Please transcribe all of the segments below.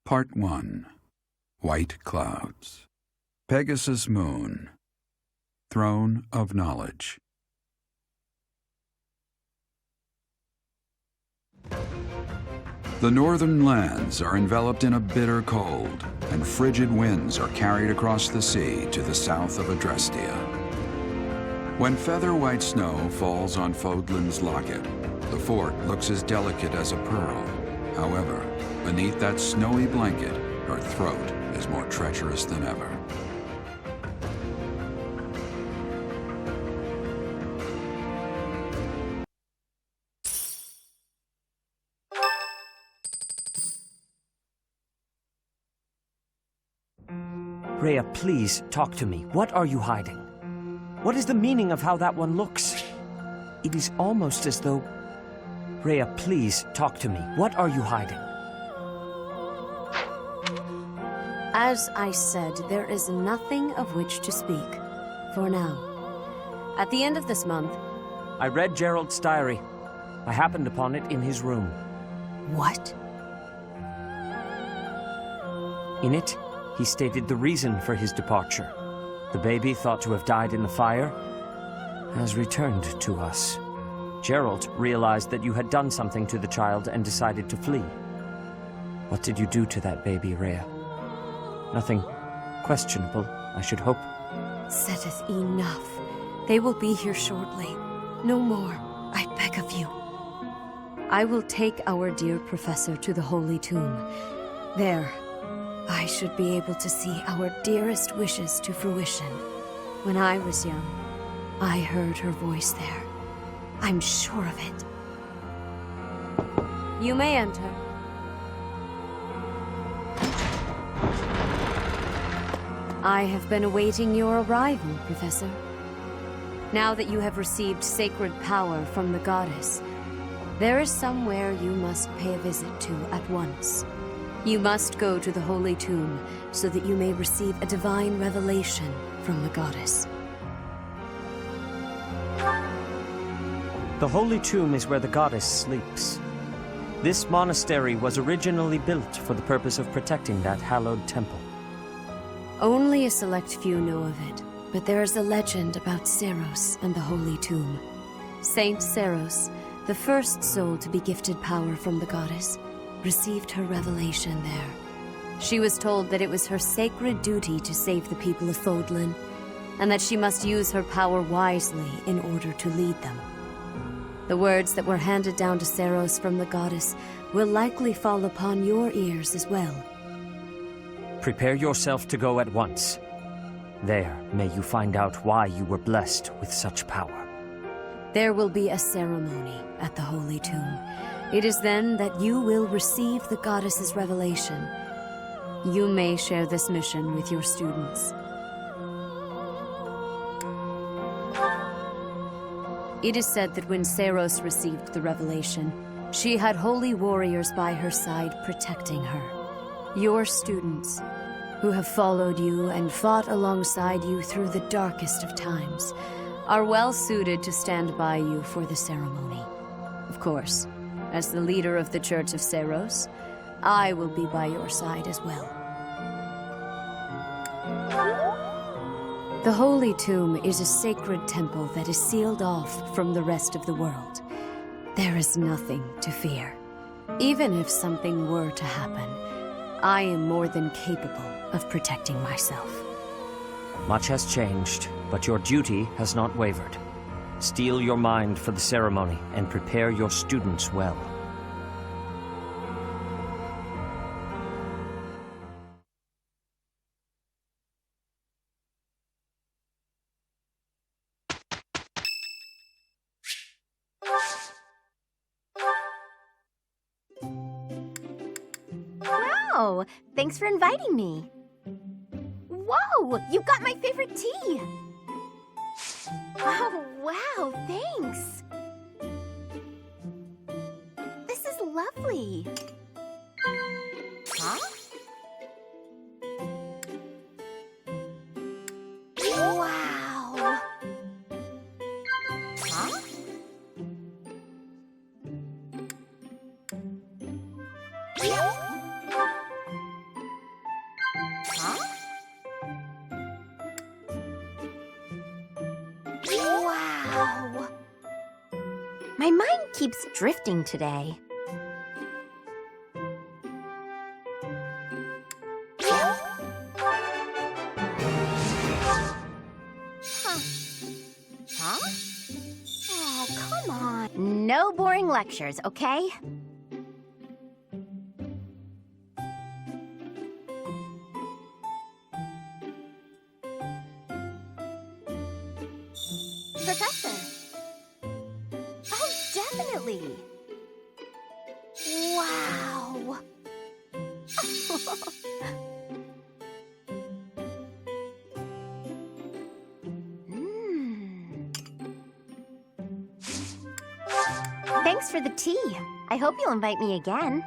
Part 1. White Clouds. Pegasus Moon. Throne of Knowledge. The northern lands are enveloped in a bitter cold, and frigid winds are carried across the sea to the south of Adrestia. When feather white snow falls on Fodlan's locket, the fort looks as delicate as a pearl. However, beneath that snowy blanket, her throat is more treacherous than ever. Rhea, please, talk to me. What are you hiding? What is the meaning of how that one looks? It is almost as though... Rhea, please, talk to me. What are you hiding? As I said, there is nothing of which to speak, for now. At the end of this month... I read Gerald's diary. I happened upon it in his room. What? In it, he stated the reason for his departure. The baby, thought to have died in the fire, has returned to us. Gerald realized that you had done something to the child and decided to flee. What did you do to that baby, Rhea? Nothing questionable, I should hope. Saideth enough. They will be here shortly. No more, I beg of you. I will take our dear professor to the Holy Tomb. There, I should be able to see our dearest wishes to fruition. When I was young, I heard her voice there. I'm sure of it. You may enter. I have been awaiting your arrival, Professor. Now that you have received sacred power from the goddess, there is somewhere you must pay a visit to at once. You must go to the Holy Tomb so that you may receive a divine revelation from the goddess. The Holy Tomb is where the goddess sleeps. This monastery was originally built for the purpose of protecting that hallowed temple. Only a select few know of it, but there is a legend about Seiros and the Holy Tomb. Saint Seiros, the first soul to be gifted power from the goddess, received her revelation there. She was told that it was her sacred duty to save the people of Fodlan, and that she must use her power wisely in order to lead them. The words that were handed down to Seiros from the goddess will likely fall upon your ears as well. Prepare yourself to go at once. There, may you find out why you were blessed with such power. There will be a ceremony at the Holy Tomb. It is then that you will receive the goddess's revelation. You may share this mission with your students. It is said that when Seiros received the revelation, she had holy warriors by her side protecting her. Your students, who have followed you and fought alongside you through the darkest of times, are well suited to stand by you for the ceremony. Of course, as the leader of the Church of Seiros, I will be by your side as well. The Holy Tomb is a sacred temple that is sealed off from the rest of the world. There is nothing to fear. Even if something were to happen, I am more than capable of protecting myself. Much has changed, but your duty has not wavered. Steel your mind for the ceremony and prepare your students well. Wow! Thanks for inviting me. Whoa! You got my favorite tea! Oh, wow, thanks! This is lovely. Huh? Wow! Huh? keeps drifting today. Huh? Oh, come on. No boring lectures, okay? Professor. Oh, definitely. Wow. Thanks for the tea. I hope you'll invite me again.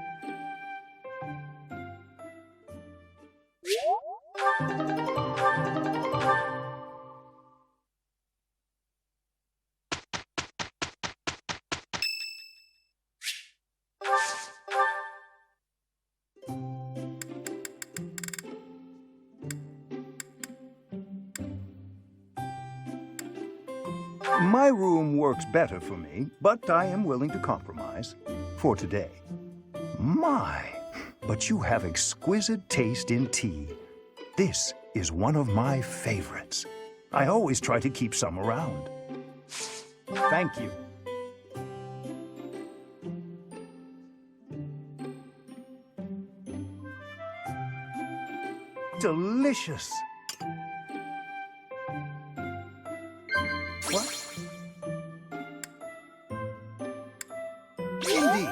My room works better for me, but I am willing to compromise for today. My, but you have exquisite taste in tea. This is one of my favorites. I always try to keep some around. Thank you. Delicious. What? Indeed.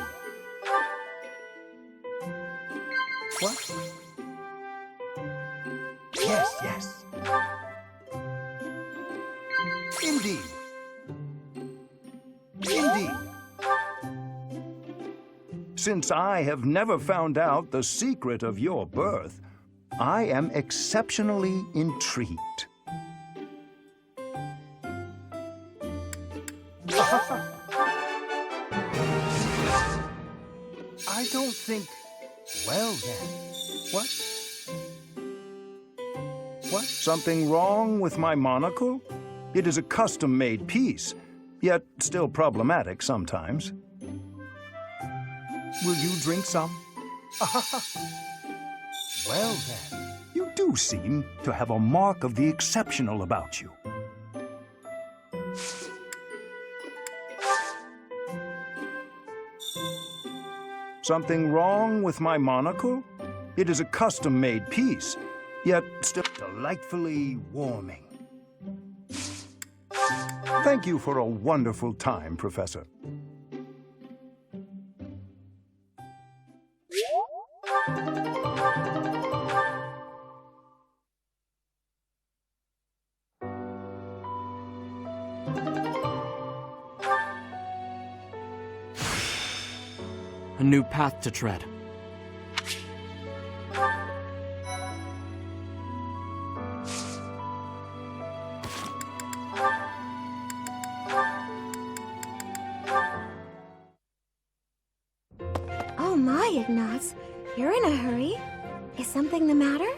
What? Yes, yes. Indeed. Indeed. Since I have never found out the secret of your birth, I am exceptionally intrigued. I don't think... Well, then. What? What? Something wrong with my monocle? It is a custom-made piece, yet still problematic sometimes. Will you drink some? Well, then. You do seem to have a mark of the exceptional about you. Something wrong with my monocle? It is a custom-made piece, yet still delightfully warming. Thank you for a wonderful time, Professor. A new path to tread. Oh my, Ignaz. You're in a hurry. Is something the matter?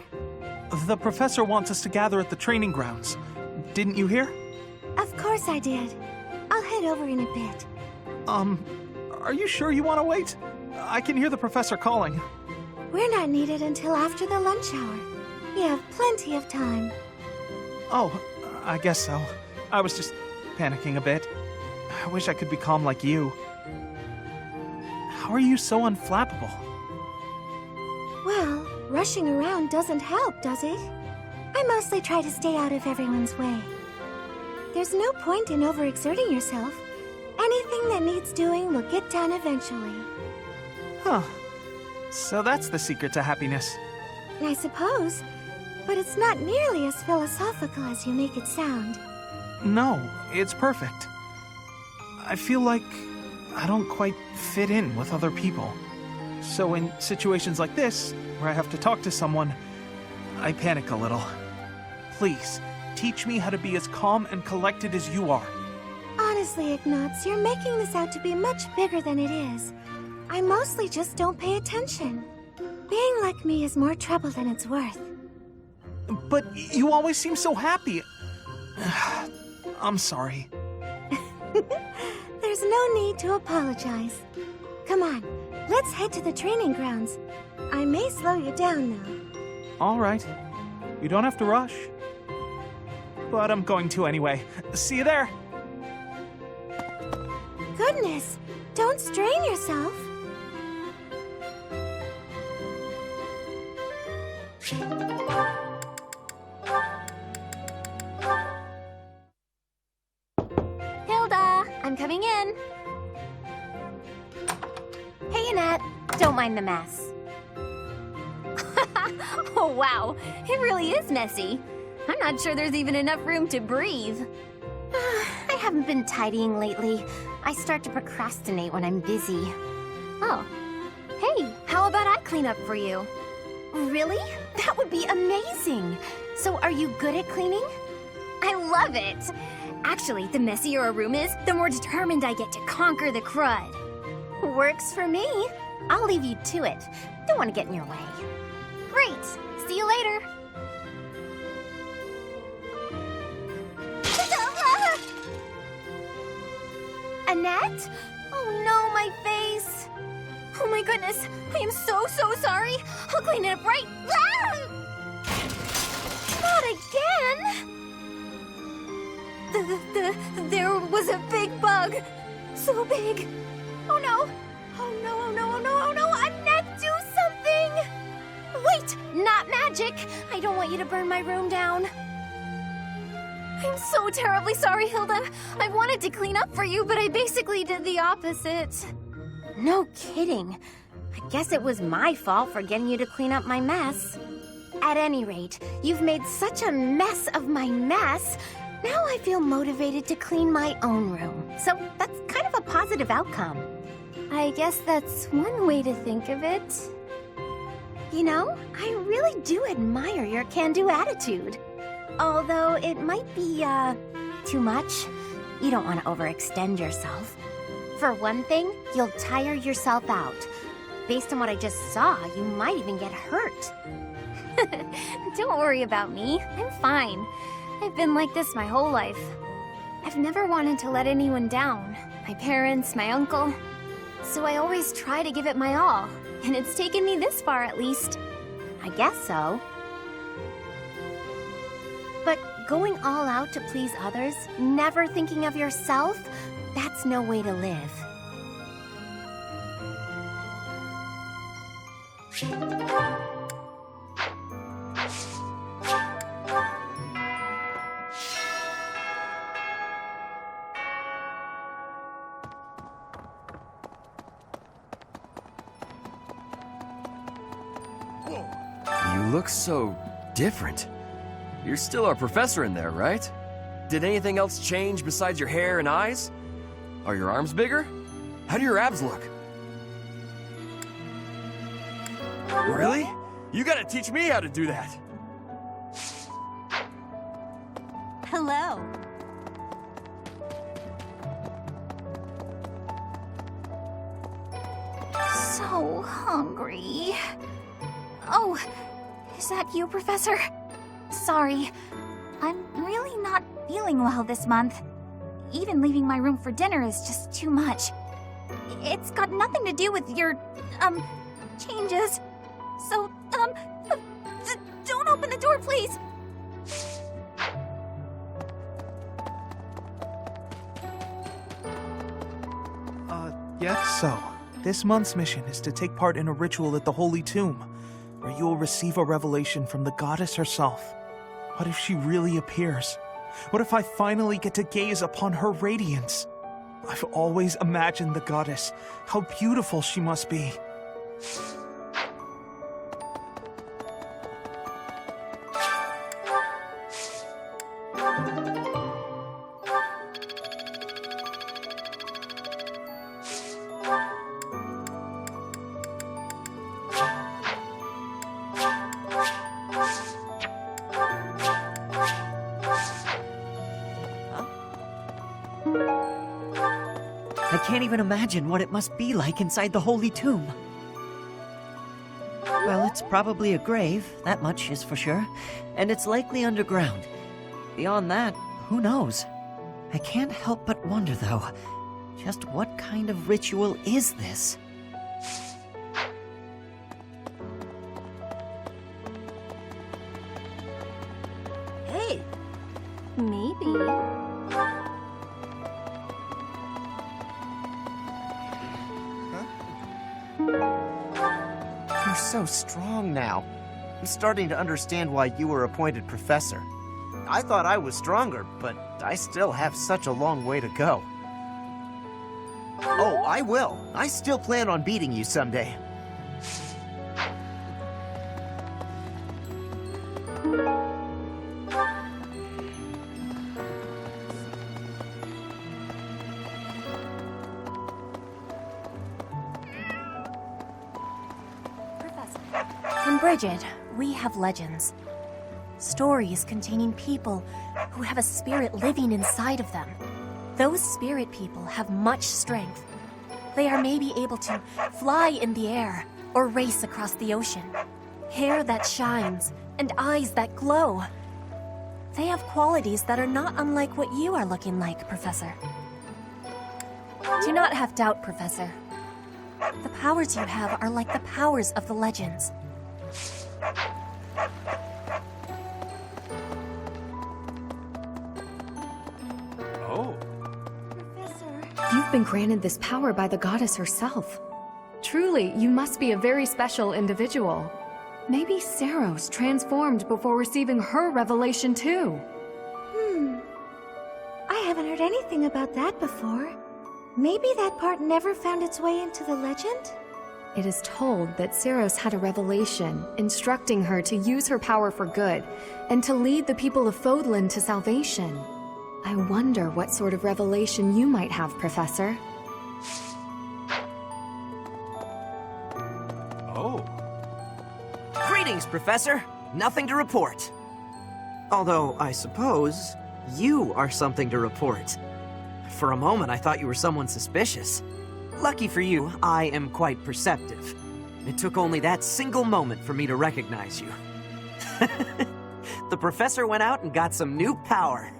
The professor wants us to gather at the training grounds. Didn't you hear? Of course I did. I'll head over in a bit. Are you sure you want to wait? I can hear the professor calling. We're not needed until after the lunch hour. We have plenty of time. Oh, I guess so. I was just panicking a bit. I wish I could be calm like you. How are you so unflappable? Well, rushing around doesn't help, does it? I mostly try to stay out of everyone's way. There's no point in overexerting yourself. Anything that needs doing will get done eventually. Huh. So that's the secret to happiness. I suppose, but it's not nearly as philosophical as you make it sound. No, it's perfect. I feel like I don't quite fit in with other people. So in situations like this, where I have to talk to someone, I panic a little. Please, teach me how to be as calm and collected as you are. Honestly, Ignaz, you're making this out to be much bigger than it is. I mostly just don't pay attention. Being like me is more trouble than it's worth. But you always seem so happy. I'm sorry. There's There's no need to apologize. Come on, let's head to the training grounds. I may slow you down, though. All right. You don't have to rush. But I'm going to anyway. See you there! Goodness, don't strain yourself. Hilda, I'm coming in. Hey, Annette. Don't mind the mess. Oh, wow. It really is messy. I'm not sure there's even enough room to breathe. I haven't been tidying lately. I start to procrastinate when I'm busy. Oh. Hey, how about I clean up for you? Really? That would be amazing. So are you good at cleaning? I love it. Actually, the messier a room is, the more determined I get to conquer the crud. Works for me. I'll leave you to it. Don't want to get in your way. Great. See you later. Annette? Oh no, my face. Oh my goodness. I am so sorry. I'll clean it up right. Ah! Not again. There was a big bug. So big. Oh no. Oh no, oh no, oh no, oh no. Annette, do something. Wait, not magic. I don't want you to burn my room down. I'm so terribly sorry, Hilda. I wanted to clean up for you, but I basically did the opposite. No kidding. I guess it was my fault for getting you to clean up my mess. At any rate, you've made such a mess of my mess. Now I feel motivated to clean my own room. So that's kind of a positive outcome. I guess that's one way to think of it. You know, I really do admire your can-do attitude. Although it might be, too much. You don't want to overextend yourself. For one thing, you'll tire yourself out. Based on what I just saw, you might even get hurt. Don't worry about me. I'm fine. I've been like this my whole life. I've never wanted to let anyone down. My parents, my uncle. So I always try to give it my all. And it's taken me this far, at least. I guess so. But going all out to please others, never thinking of yourself, that's no way to live. You look so different. You're still our professor in there, right? Did anything else change besides your hair and eyes? Are your arms bigger? How do your abs look? Really? You gotta teach me how to do that. Hello. So hungry. Oh, is that you, Professor? Sorry. I'm really not feeling well this month. Even leaving my room for dinner is just too much. It's got nothing to do with your, changes. So, don't open the door, please. Yes? So, this month's mission is to take part in a ritual at the Holy Tomb, where you will receive a revelation from the goddess herself. What if she really appears? What if I finally get to gaze upon her radiance? I've always imagined the goddess, how beautiful she must be. I can't even imagine what it must be like inside the Holy Tomb. Well, it's probably a grave, that much is for sure, and it's likely underground. Beyond that, who knows? I can't help but wonder, though, Just what kind of ritual is this? Hey, maybe. You're so strong now. I'm starting to understand why you were appointed professor. I thought I was stronger, but I still have such a long way to go. Oh, I will. I still plan on beating you someday. In Bridget, we have legends. Stories containing people who have a spirit living inside of them. Those spirit people have much strength. They are maybe able to fly in the air or race across the ocean. Hair that shines and eyes that glow. They have qualities that are not unlike what you are looking like, Professor. Do not have doubt, Professor. The powers you have are like the powers of the legends. You've been granted this power by the goddess herself. Truly, you must be a very special individual. Maybe Seiros transformed before receiving her revelation too. I haven't heard anything about that before. Maybe that part never found its way into the legend? It is told that Seiros had a revelation, instructing her to use her power for good, and to lead the people of Fodlan to salvation. I wonder what sort of revelation you might have, Professor. Greetings, Professor. Nothing to report. Although, I suppose, you are something to report. For a moment, I thought you were someone suspicious. Lucky for you, I am quite perceptive. It took only that single moment for me to recognize you. The Professor went out and got some new power.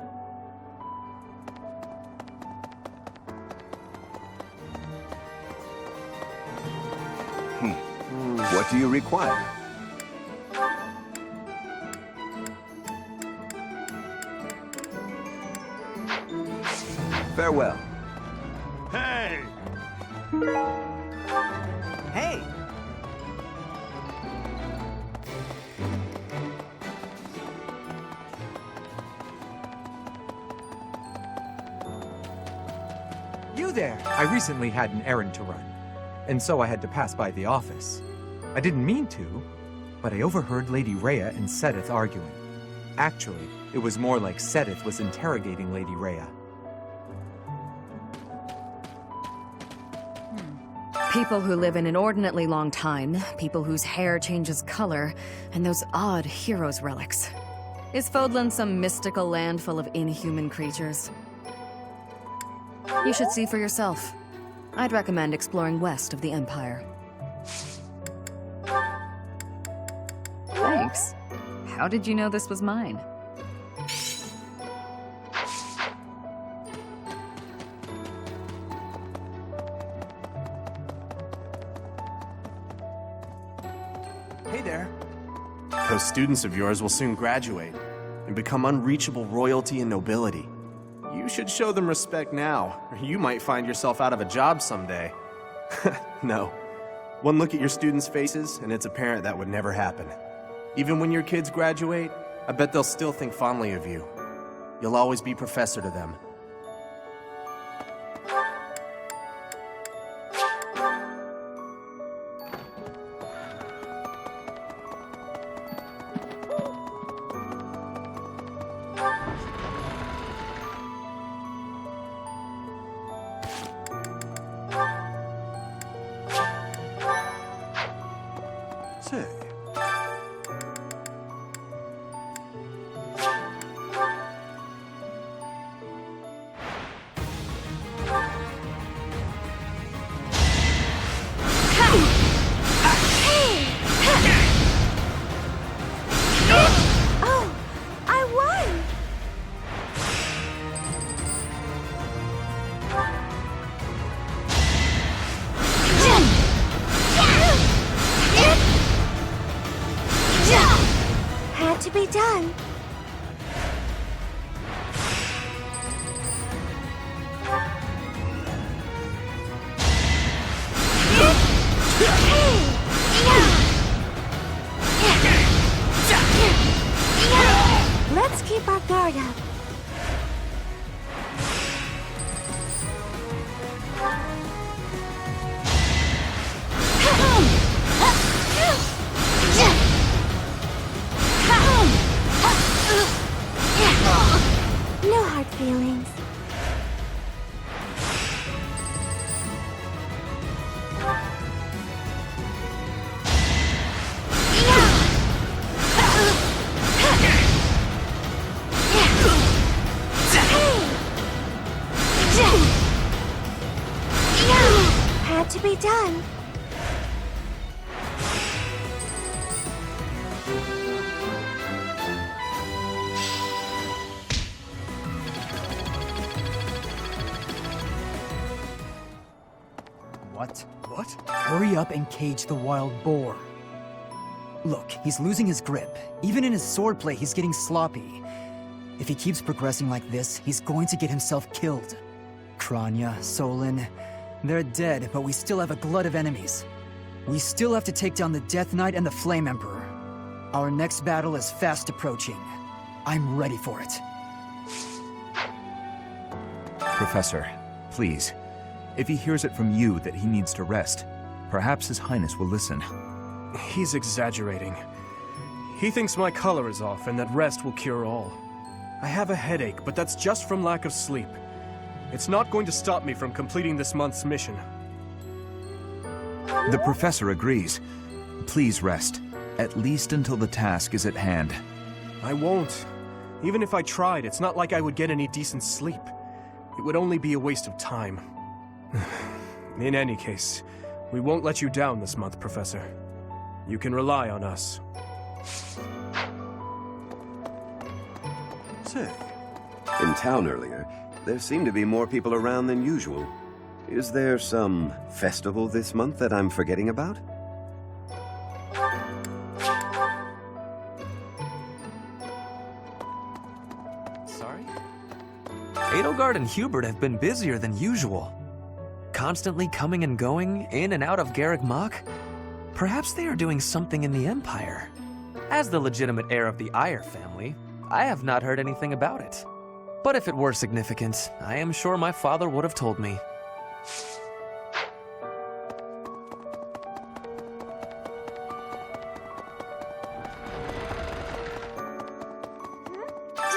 What do you require? Farewell. Hey! Hey! You there! I recently had an errand to run, and so I had to pass by the office. I didn't mean to, but I overheard Lady Rhea and Sedith arguing. Actually, it was more like Sedith was interrogating Lady Rhea. People who live an inordinately long time, people whose hair changes color, and those odd heroes' relics. Is Fodlan some mystical land full of inhuman creatures? You should see for yourself. I'd recommend exploring west of the Empire. Thanks. How did you know this was mine? Hey there. Those students of yours will soon graduate and become unreachable royalty and nobility. You should show them respect now, or you might find yourself out of a job someday. No. One look at your students' faces, and it's apparent that would never happen. Even when your kids graduate, I bet they'll still think fondly of you. You'll always be professor to them. be done. Let's keep our guard up. No hard feelings. Had to be done. What? Hurry up and cage the wild boar. Look, he's losing his grip. Even in his swordplay, he's getting sloppy. If he keeps progressing like this, he's going to get himself killed. Kranya, Solon, they're dead, but we still have a glut of enemies. We still have to take down the Death Knight and the Flame Emperor. Our next battle is fast approaching. I'm ready for it. Professor, please. If he hears it from you that he needs to rest, perhaps His Highness will listen. He's exaggerating. He thinks my color is off and that rest will cure all. I have a headache, but that's just from lack of sleep. It's not going to stop me from completing this month's mission. The Professor agrees. Please rest, at least until the task is at hand. I won't. Even if I tried, it's not like I would get any decent sleep. It would only be a waste of time. In any case, we won't let you down this month, Professor. You can rely on us. Say, in town earlier, there seemed to be more people around than usual. Is there some festival this month that I'm forgetting about? Sorry? Edelgard and Hubert have been busier than usual. Constantly coming and going, in and out of Garreg Mach? Perhaps they are doing something in the Empire. As the legitimate heir of the Eyre family, I have not heard anything about it. But if it were significant, I am sure my father would have told me.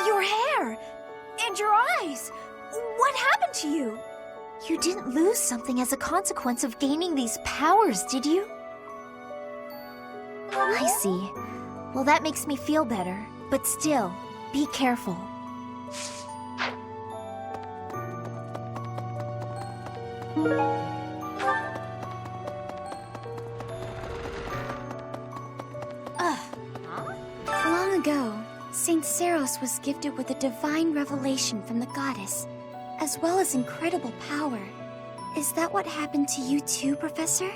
Your hair! And your eyes! What happened to you? You didn't lose something as a consequence of gaining these powers, did you? I see. Well, that makes me feel better. But still, be careful. Long ago, Saint Seiros was gifted with a divine revelation from the goddess, as well as incredible power. Is that what happened to you too, Professor?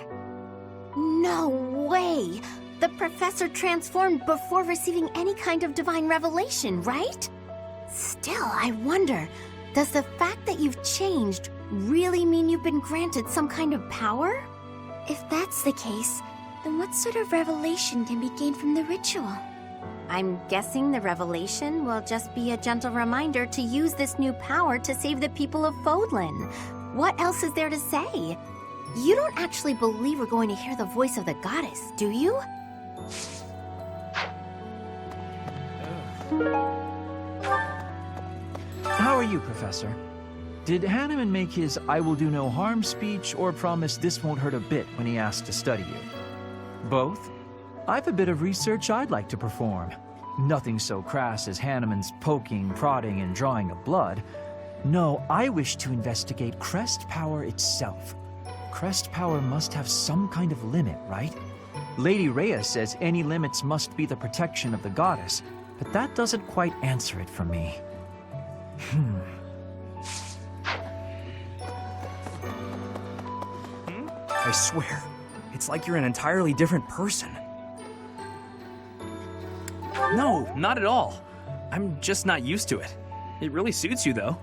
No way! The professor transformed before receiving any kind of divine revelation, right? Still, I wonder, does the fact that you've changed really mean you've been granted some kind of power? If that's the case, then what sort of revelation can be gained from the ritual? I'm guessing the revelation will just be a gentle reminder to use this new power to save the people of Fodlan. What else is there to say? You don't actually believe we're going to hear the voice of the goddess, do you? How are you, Professor? Did Hanneman make his I will do no harm speech or promise this won't hurt a bit when he asked to study you? Both? I've a bit of research I'd like to perform. Nothing so crass as Hanneman's poking, prodding, and drawing of blood. No, I wish to investigate crest power itself. Crest power must have some kind of limit, right? Lady Rhea says any limits must be the protection of the goddess, but that doesn't quite answer it for me. I swear, it's like you're an entirely different person. No, not at all. I'm just not used to it. It really suits you, though.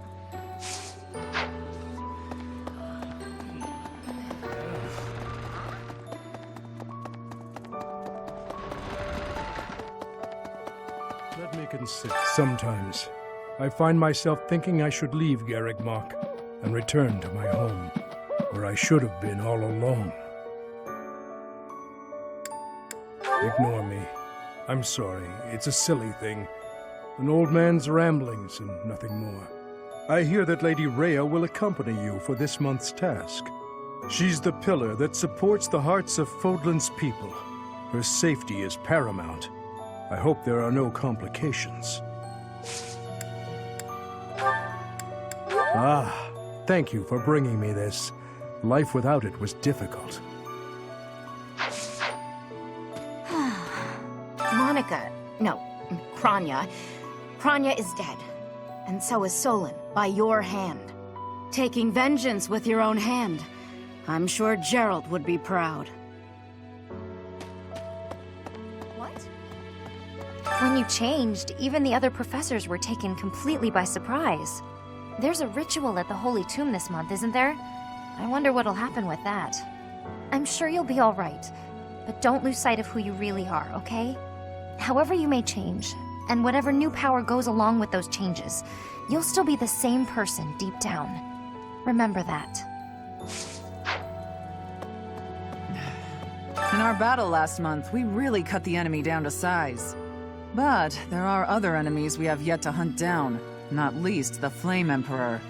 Let me consider. Sometimes, I find myself thinking I should leave Garreg Mach and return to my home, where I should have been all along. Ignore me. I'm sorry. It's a silly thing. An old man's ramblings and nothing more. I hear that Lady Rhea will accompany you for this month's task. She's the pillar that supports the hearts of Fodlan's people. Her safety is paramount. I hope there are no complications. Ah, thank you for bringing me this. Life without it was difficult. Monica, no, Kranya. Kranya is dead. And so is Solon, by your hand. Taking vengeance with your own hand. I'm sure Gerald would be proud. What? When you changed, even the other professors were taken completely by surprise. There's a ritual at the Holy Tomb this month, isn't there? I wonder what'll happen with that. I'm sure you'll be all right, but don't lose sight of who you really are, okay? However you may change, and whatever new power goes along with those changes, you'll still be the same person deep down. Remember that. In our battle last month, we really cut the enemy down to size. But there are other enemies we have yet to hunt down, not least the Flame Emperor.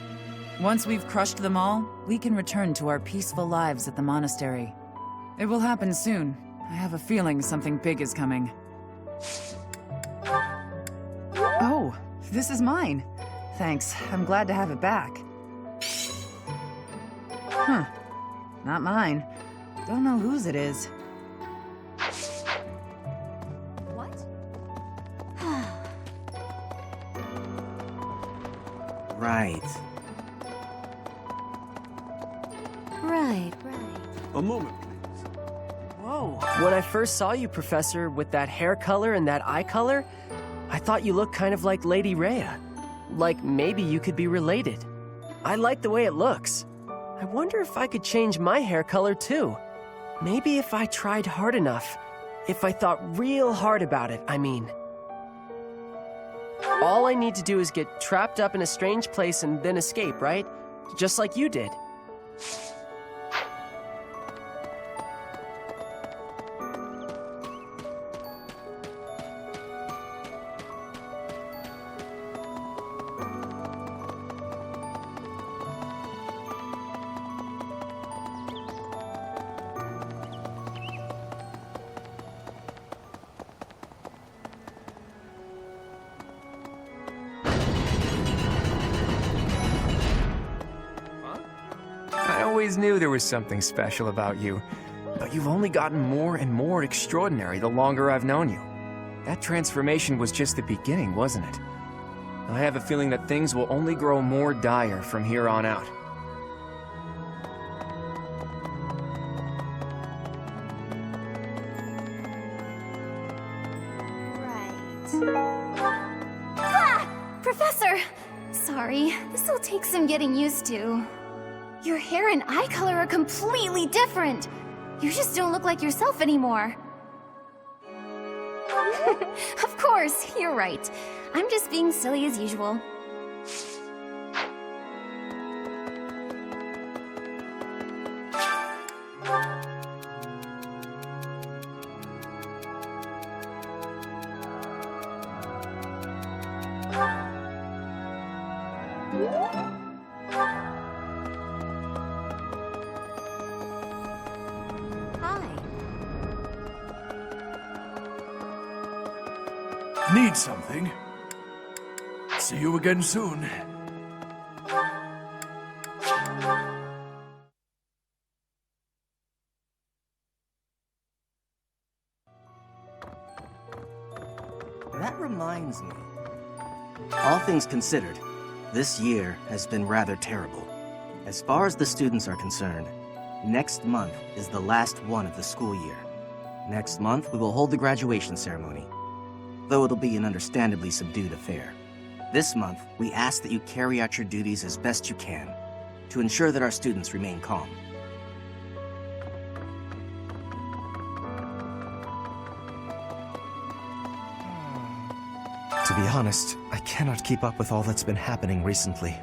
Once we've crushed them all, we can return to our peaceful lives at the monastery. It will happen soon. I have a feeling something big is coming. Oh, this is mine. Thanks, I'm glad to have it back. Huh. Not mine. Don't know whose it is. What? Right. Right. A moment. Whoa. When I first saw you, Professor, with that hair color and that eye color, I thought you looked kind of like Lady Rhea. Like maybe you could be related. I like the way it looks. I wonder if I could change my hair color too. Maybe if I tried hard enough. If I thought real hard about it, I mean. All I need to do is get trapped up in a strange place and then escape, right? Just like you did. I always knew there was something special about you, but you've only gotten more and more extraordinary the longer I've known you. That transformation was just the beginning, wasn't it? I have a feeling that things will only grow more dire from here on out. Ah! Professor! Sorry, this'll take some getting used to. Your hair and eye color are completely different. You just don't look like yourself anymore. Of course, you're right. I'm just being silly as usual. Need something? See you again soon. That reminds me. All things considered, this year has been rather terrible. As far as the students are concerned, next month is the last one of the school year. Next month, we will hold the graduation ceremony. though it'll be an understandably subdued affair. This month, we ask that you carry out your duties as best you can, to ensure that our students remain calm. To be honest, I cannot keep up with all that's been happening recently.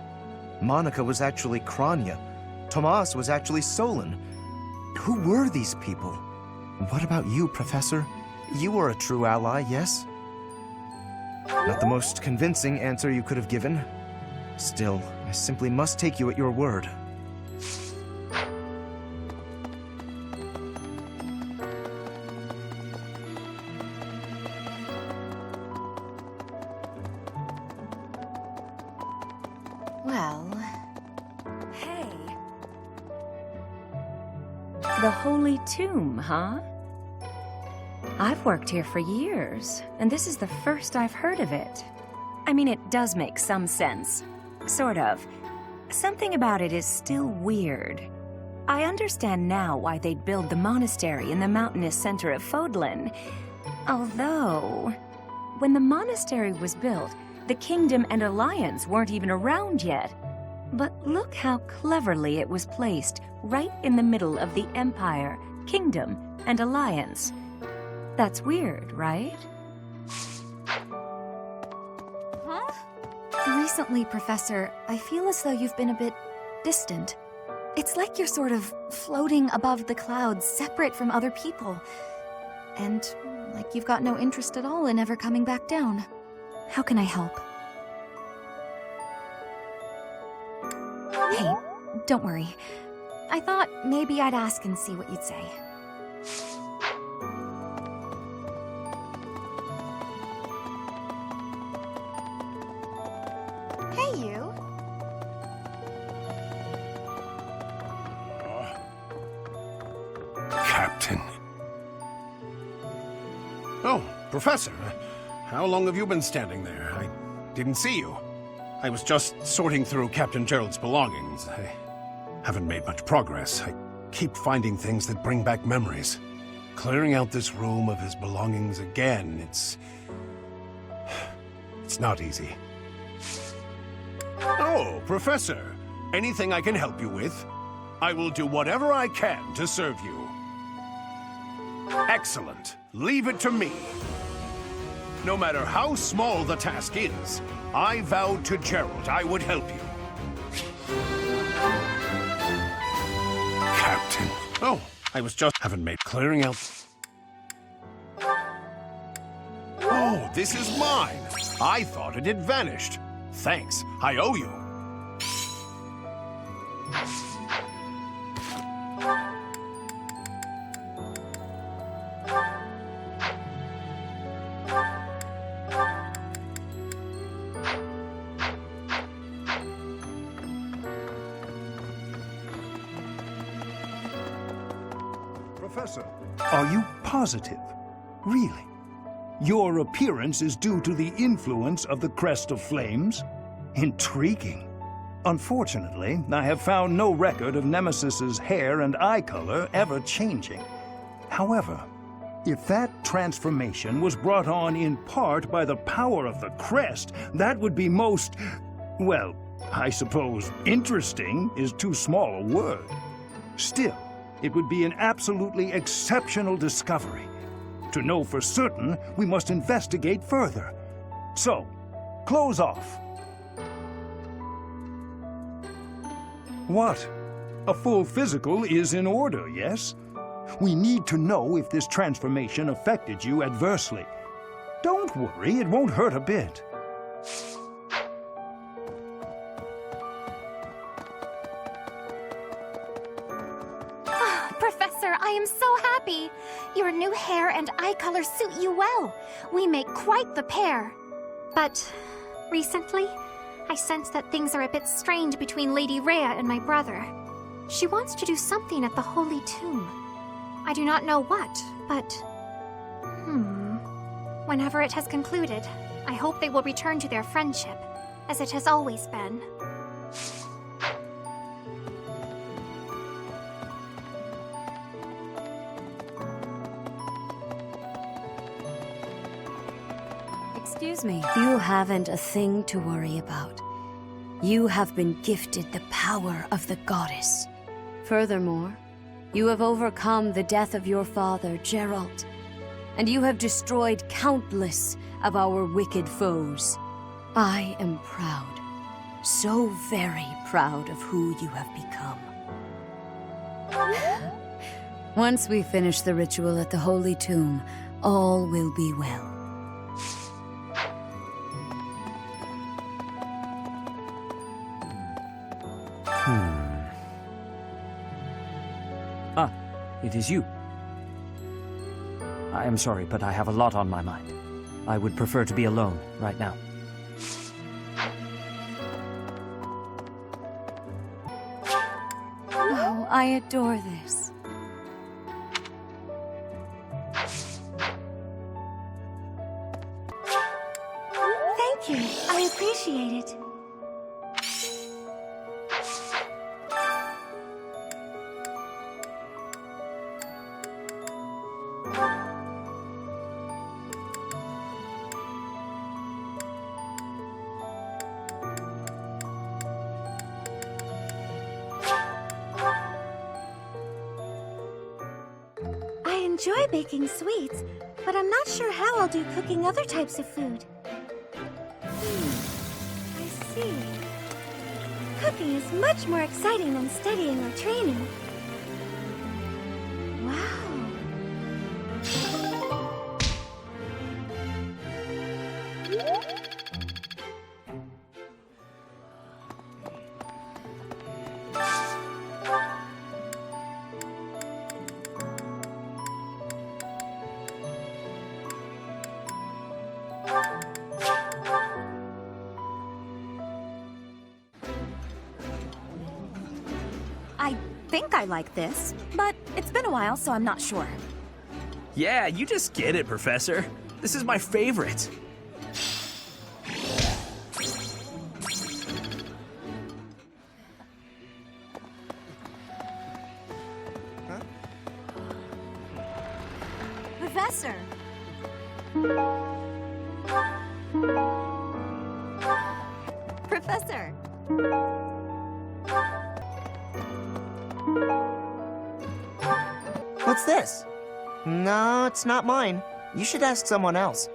Monica was actually Kranya. Tomas was actually Solon. Who were these people? What about you, Professor? You were a true ally, yes? Not the most convincing answer you could have given. Still, I simply must take you at your word. Well... Hey. The Holy Tomb, huh? I've worked here for years, and this is the first I've heard of it. I mean, it does make some sense. Sort of. Something about it is still weird. I understand now why they'd build the monastery in the mountainous center of Fodlan. Although, when the monastery was built, the Kingdom and Alliance weren't even around yet. But look how cleverly it was placed, right in the middle of the Empire, Kingdom, and Alliance. That's weird, right? Huh? Recently, Professor, I feel as though you've been a bit distant. It's like you're sort of floating above the clouds, separate from other people. And like you've got no interest at all in ever coming back down. How can I help? Hey, don't worry. I thought maybe I'd ask and see what you'd say. Hey, you. Captain. Oh, Professor. How long have you been standing there? I didn't see you. I was just sorting through Captain Gerald's belongings. I haven't made much progress. I keep finding things that bring back memories. Clearing out this room of his belongings again, it's not easy. Oh, Professor. Anything I can help you with? I will do whatever I can to serve you. Excellent. Leave it to me. No matter how small the task is, I vowed to Gerald I would help you. Captain. Oh, I was just haven't made clearing out. Oh, this is mine. I thought it had vanished. Thanks. I owe you. Professor, are you positive? Really? Your appearance is due to the influence of the Crest of Flames? Intriguing. Unfortunately, I have found no record of Nemesis's hair and eye color ever changing. However, if that transformation was brought on in part by the power of the Crest, that would be most, well, I suppose interesting is too small a word. Still, it would be an absolutely exceptional discovery. To know for certain, we must investigate further. So, close off. What? A full physical is in order, yes? We need to know if this transformation affected you adversely. Don't worry, it won't hurt a bit. Professor, I am so happy. Your new hair and eye color suit you well. We make quite the pair. But recently, I sense that things are a bit strained between Lady Rhea and my brother. She wants to do something at the Holy Tomb. I do not know what, but... Whenever it has concluded, I hope they will return to their friendship, as it has always been. Excuse me. You haven't a thing to worry about. You have been gifted the power of the goddess. Furthermore, you have overcome the death of your father, Gerald, and you have destroyed countless of our wicked foes. I am proud, so very proud of who you have become. Once we finish the ritual at the Holy Tomb, all will be well. Ah, it is you. I am sorry, but I have a lot on my mind. I would prefer to be alone right now. Oh, I adore this. Thank you. I appreciate it. I enjoy baking sweets, but I'm not sure how I'll do cooking other types of food. I see. Cooking is much more exciting than studying or training. Wow. I think I like this, but it's been a while, so I'm not sure. Yeah, you just get it, Professor. This is my favorite. Professor! Professor! What's this? No, it's not mine. You should ask someone else.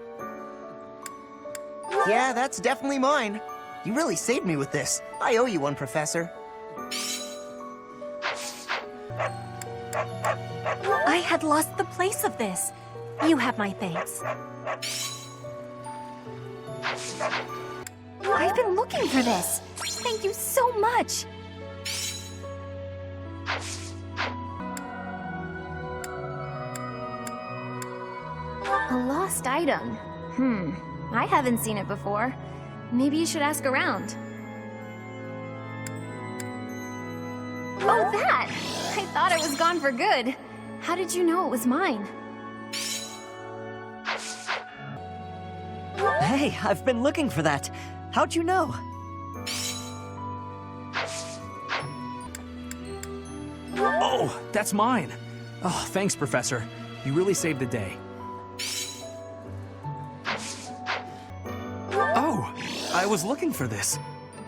Yeah, that's definitely mine. You really saved me with this. I owe you one, Professor. I had lost the place of this. You have my thanks. I've been looking for this. Thank you so much. A lost item. I haven't seen it before. Maybe you should ask around. Oh, that! I thought it was gone for good. How did you know it was mine? Hey, I've been looking for that. How'd you know? Oh, that's mine. Oh, thanks, Professor. You really saved the day. Oh, I was looking for this.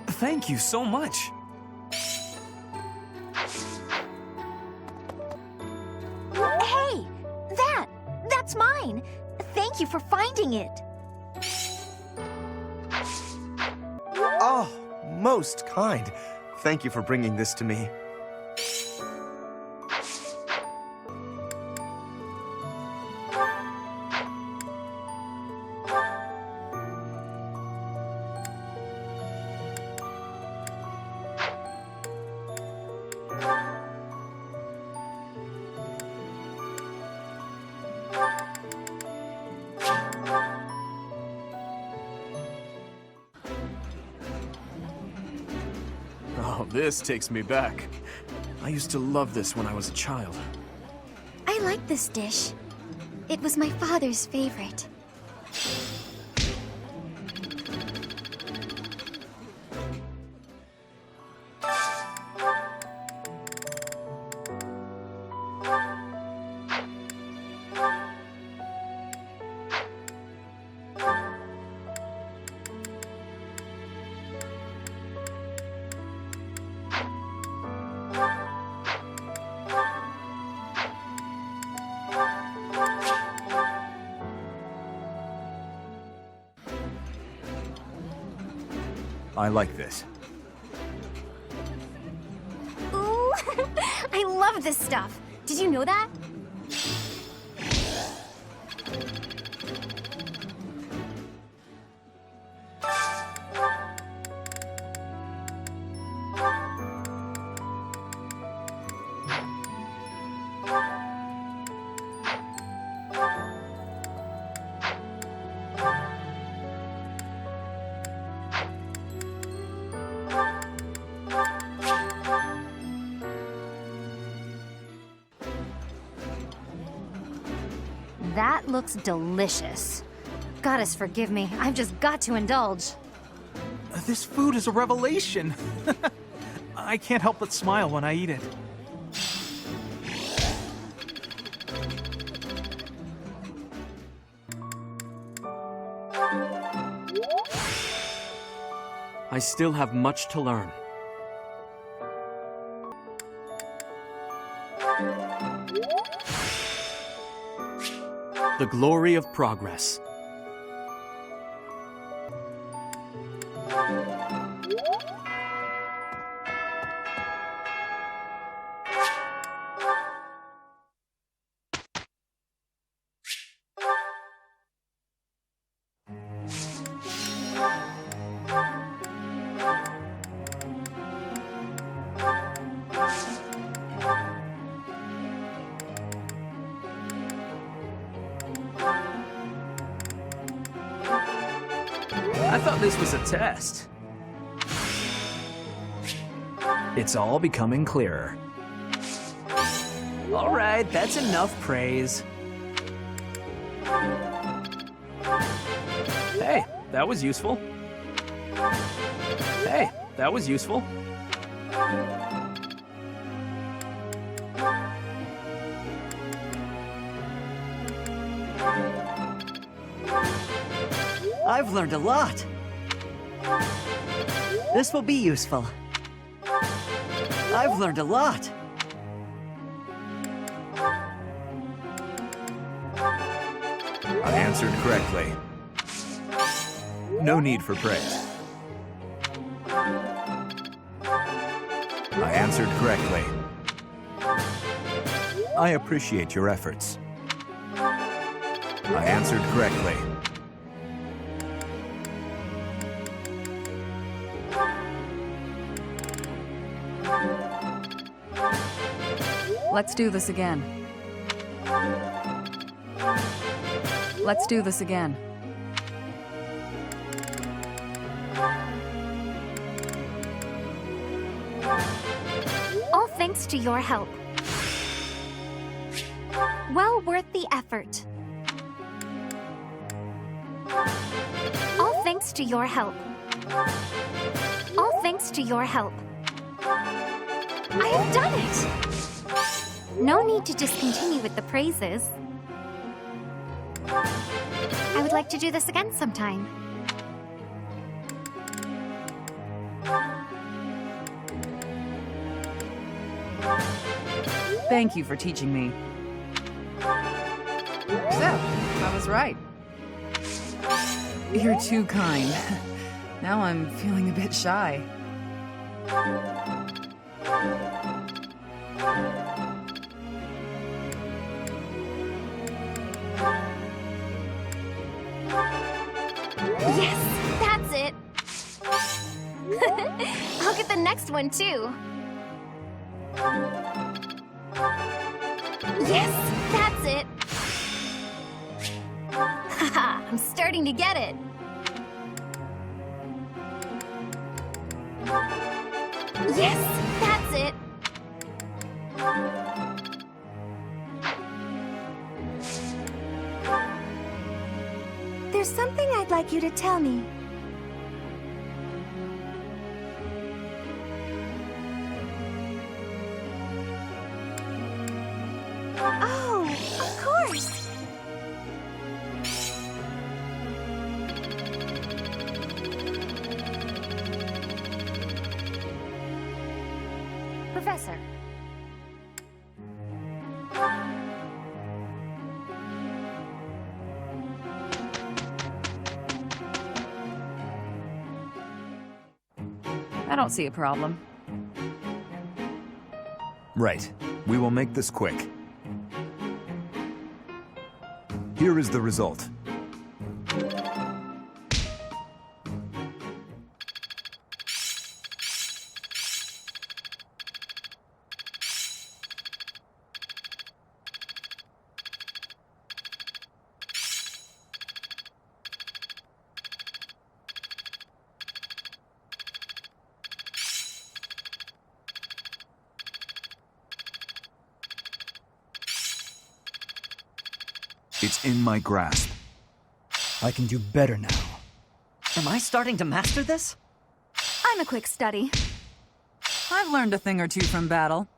Thank you so much. Hey! That's mine! Thank you for finding it. Oh, most kind. Thank you for bringing this to me. Oh, this takes me back. I used to love this when I was a child. I like this dish. It was my father's favorite. I like this. Ooh, I love this stuff. Did you know that? That looks delicious. Goddess, forgive me. I've just got to indulge. This food is a revelation. I can't help but smile when I eat it. I still have much to learn. The glory of progress. I thought this was a test. It's all becoming clearer. All right, that's enough praise. Hey, that was useful. Hey, that was useful. I've learned a lot. This will be useful. I've learned a lot. I answered correctly. No need for praise. I answered correctly. I appreciate your efforts. I answered correctly. Let's do this again. Let's do this again. All thanks to your help. Well worth the effort. All thanks to your help. All thanks to your help. I have done it! No need to just continue with the praises. I would like to do this again sometime. Thank you for teaching me. So, I was right. You're too kind. Now I'm feeling a bit shy. Yes, that's it. I'll get the next one too. Yes, that's it. Haha, I'm starting to get it. Yes, that's it. There's something I'd like you to tell me. Oh, of course. Professor. I don't see a problem. Right. We will make this quick. Here is the result. It's in my grasp. I can do better now. Am I starting to master this? I'm a quick study. I've learned a thing or two from battle.